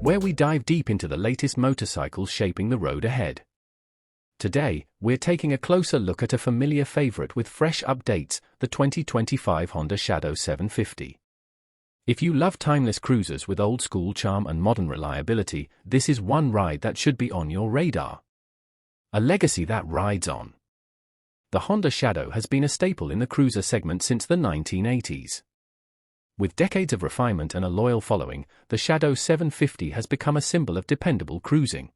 where we dive deep into the latest motorcycles shaping the road ahead. Today, we're taking a closer look at a familiar favorite with fresh updates, the 2025 Honda Shadow 750. If you love timeless cruisers with old-school charm and modern reliability, this is one ride that should be on your radar. A legacy that rides on. The Honda Shadow has been a staple in the cruiser segment since the 1980s. With decades of refinement and a loyal following, the Shadow 750 has become a symbol of dependable cruising.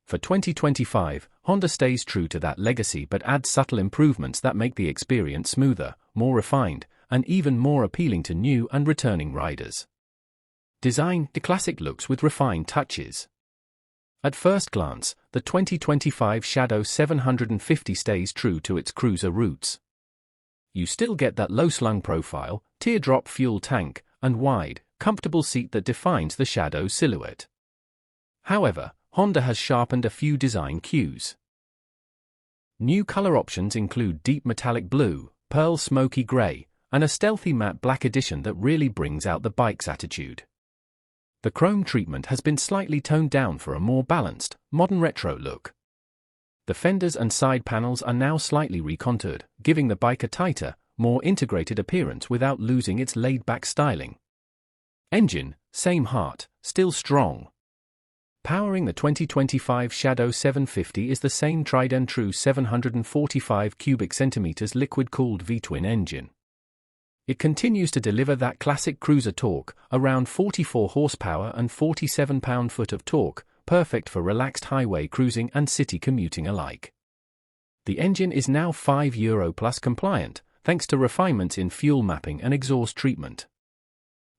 For 2025, Honda stays true to that legacy but adds subtle improvements that make the experience smoother, more refined, and even more appealing to new and returning riders. Design: the classic looks with refined touches. At first glance, the 2025 Shadow 750 stays true to its cruiser roots. You still get that low-slung profile, teardrop fuel tank, and wide, comfortable seat that defines the Shadow's silhouette. However, Honda has sharpened a few design cues. New color options include deep metallic blue, pearl smoky gray, and a stealthy matte black edition that really brings out the bike's attitude. The chrome treatment has been slightly toned down for a more balanced, modern retro look. The fenders and side panels are now slightly recontoured, giving the bike a tighter, more integrated appearance without losing its laid-back styling. Engine: same heart, still strong. Powering the 2025 Shadow 750 is the same tried-and-true 745 cubic centimeters liquid-cooled V-twin engine. It continues to deliver that classic cruiser torque, around 44 horsepower and 47 pound-foot of torque, perfect for relaxed highway cruising and city commuting alike. The engine is now 5 Euro Plus compliant, thanks to refinements in fuel mapping and exhaust treatment.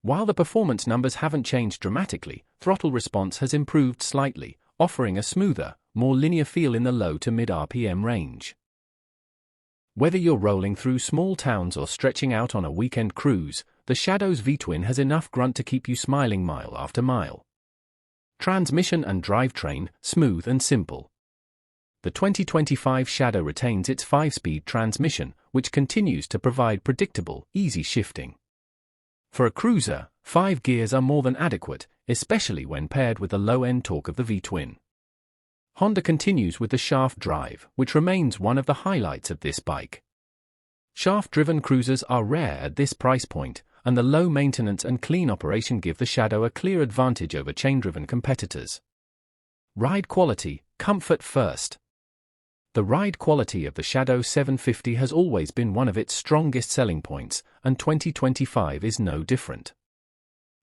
While the performance numbers haven't changed dramatically, throttle response has improved slightly, offering a smoother, more linear feel in the low to mid RPM range. Whether you're rolling through small towns or stretching out on a weekend cruise, the Shadow's V-twin has enough grunt to keep you smiling mile after mile. Transmission and drivetrain: smooth and simple. The 2025 Shadow retains its 5-speed transmission, which continues to provide predictable, easy shifting. For a cruiser, 5 gears are more than adequate, especially when paired with the low-end torque of the V-twin. Honda continues with the shaft drive, which remains one of the highlights of this bike. Shaft-driven cruisers are rare at this price point, and the low maintenance and clean operation give the Shadow a clear advantage over chain-driven competitors. Ride quality: comfort first. The ride quality of the Shadow 750 has always been one of its strongest selling points, and 2025 is no different.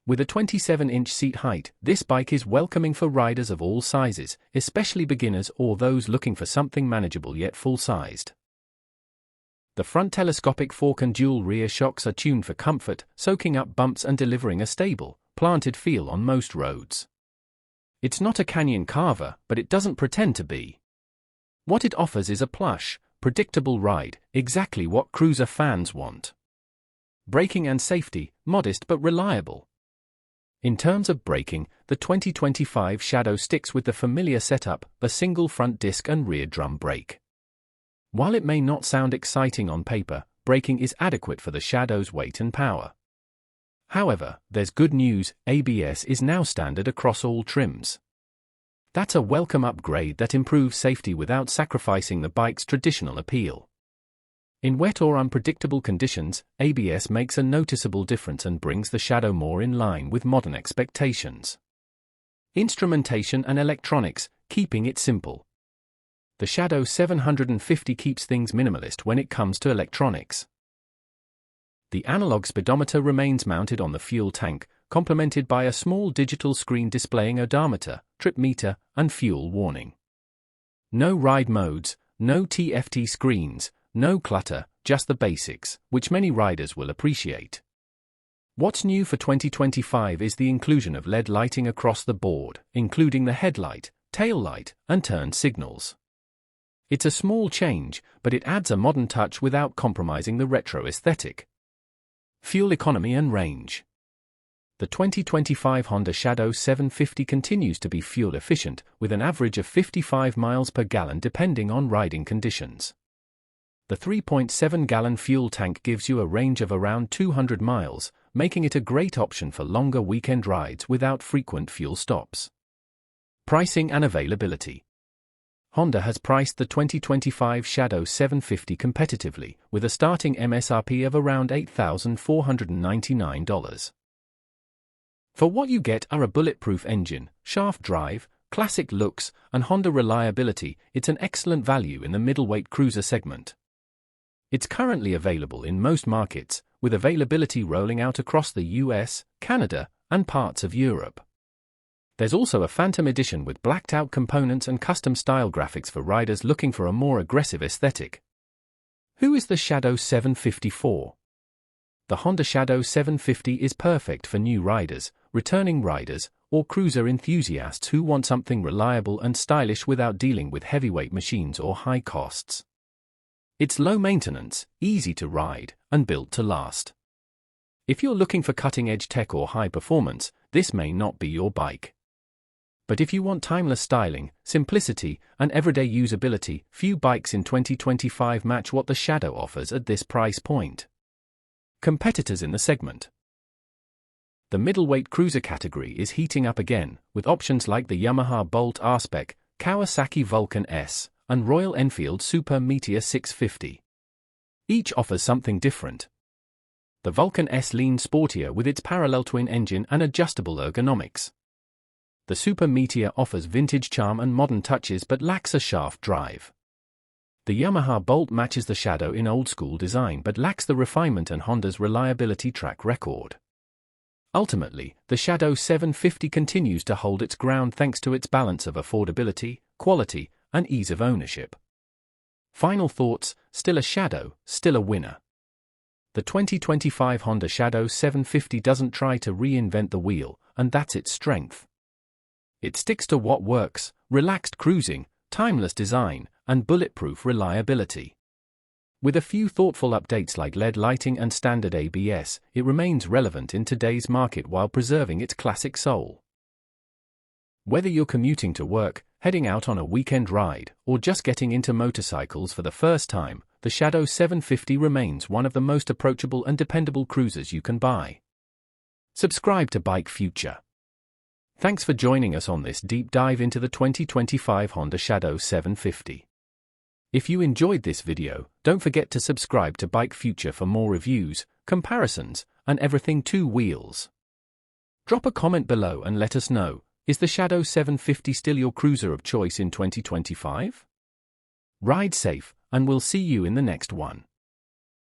With a 27-inch seat height, this bike is welcoming for riders of all sizes, especially beginners or those looking for something manageable yet full-sized. The front telescopic fork and dual rear shocks are tuned for comfort, soaking up bumps and delivering a stable, planted feel on most roads. It's not a canyon carver, but it doesn't pretend to be. What it offers is a plush, predictable ride, exactly what cruiser fans want. Braking and safety: modest but reliable. In terms of braking, the 2025 Shadow sticks with the familiar setup, a single front disc and rear drum brake. While it may not sound exciting on paper, braking is adequate for the Shadow's weight and power. However, there's good news: ABS is now standard across all trims. That's a welcome upgrade that improves safety without sacrificing the bike's traditional appeal. In wet or unpredictable conditions, ABS makes a noticeable difference and brings the Shadow more in line with modern expectations. Instrumentation and electronics: keeping it simple. The Shadow 750 keeps things minimalist when it comes to electronics. The analog speedometer remains mounted on the fuel tank, complemented by a small digital screen displaying odometer, trip meter, and fuel warning. No ride modes, no TFT screens, no clutter, just the basics, which many riders will appreciate. What's new for 2025 is the inclusion of LED lighting across the board, including the headlight, tail light, and turn signals. It's a small change, but it adds a modern touch without compromising the retro aesthetic. Fuel economy and range. The 2025 Honda Shadow 750 continues to be fuel efficient, with an average of 55 miles per gallon depending on riding conditions. The 3.7-gallon fuel tank gives you a range of around 200 miles, making it a great option for longer weekend rides without frequent fuel stops. Pricing and availability. Honda has priced the 2025 Shadow 750 competitively, with a starting MSRP of around $8,499. For what you get are a bulletproof engine, shaft drive, classic looks, and Honda reliability. It's an excellent value in the middleweight cruiser segment. It's currently available in most markets, with availability rolling out across the US, Canada, and parts of Europe. There's also a Phantom Edition with blacked-out components and custom-style graphics for riders looking for a more aggressive aesthetic. Who is the Shadow 750 for? The Honda Shadow 750 is perfect for new riders, returning riders, or cruiser enthusiasts who want something reliable and stylish without dealing with heavyweight machines or high costs. It's low maintenance, easy to ride, and built to last. If you're looking for cutting-edge tech or high performance, this may not be your bike. But if you want timeless styling, simplicity, and everyday usability, few bikes in 2025 match what the Shadow offers at this price point. Competitors in the segment. The middleweight cruiser category is heating up again, with options like the Yamaha Bolt R-Spec, Kawasaki Vulcan S, and Royal Enfield Super Meteor 650. Each offers something different. The Vulcan S leans sportier with its parallel twin engine and adjustable ergonomics. The Super Meteor offers vintage charm and modern touches but lacks a shaft drive. The Yamaha Bolt matches the Shadow in old-school design but lacks the refinement and Honda's reliability track record. Ultimately, the Shadow 750 continues to hold its ground thanks to its balance of affordability, quality, and ease of ownership. Final thoughts: still a Shadow, still a winner. The 2025 Honda Shadow 750 doesn't try to reinvent the wheel, and that's its strength. It sticks to what works: relaxed cruising, timeless design, and bulletproof reliability. With a few thoughtful updates like LED lighting and standard ABS, it remains relevant in today's market while preserving its classic soul. Whether you're commuting to work, heading out on a weekend ride, or just getting into motorcycles for the first time, the Shadow 750 remains one of the most approachable and dependable cruisers you can buy. Subscribe to Bike Future. Thanks for joining us on this deep dive into the 2025 Honda Shadow 750. If you enjoyed this video, don't forget to subscribe to Bike Future for more reviews, comparisons, and everything two wheels. Drop a comment below and let us know, is the Shadow 750 still your cruiser of choice in 2025? Ride safe, and we'll see you in the next one.